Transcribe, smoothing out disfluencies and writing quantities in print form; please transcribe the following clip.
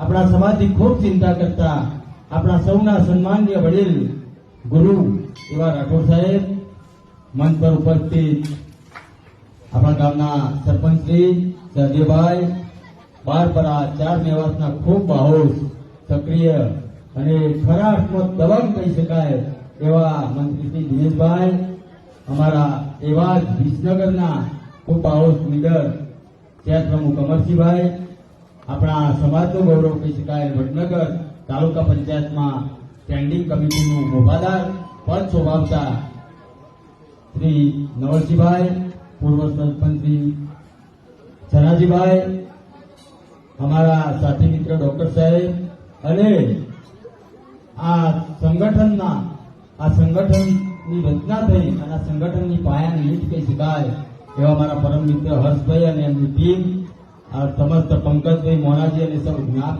આપણા સમાજની ખૂબ ચિંતા કરતા આપણા સૌના સન્માનીય વડીલ ગુરુ એવા રાઠોડ સાહેબ, મંચ પર ઉપસ્થિત આપણા ગામના સરપંચ શ્રી સહદેવભાઈ, બારપરા 4 મેવાસના ખૂબ બાહોશ, સક્રિય અને ખરા અર્થમાં દબંગ કહી શકાય એવા મંત્રી શ્રી દિનેશભાઈ, અમારા એવા જ વિસનગરના ખૂબ બાહોશ લીડર શહેર પ્રમુખ અમરસિંહભાઈ, આપણા સમાજનું ગૌરવ કહી શકાય વડનગર તાલુકા પંચાયતમાં સ્ટેન્ડિંગ કમિટીનું મોભાદાર પદ શોભાવતા શ્રી નવલસિંહભાઈ, પૂર્વ સરપંચ શ્રી ચનાજીભાઈ, અમારા સાથી મિત્ર ડોક્ટર સાહેબ અને આ સંગઠનની રચના થઈ અને આ સંગઠનની પાયાની ઈંટ કહી શકાય એવા અમારા પરમ મિત્ર હર્ષભાઈ અને એમની ટીમ, આ સમસ્ત પંકજભાઈ, મોનાજી અને સૌ જ્ઞાન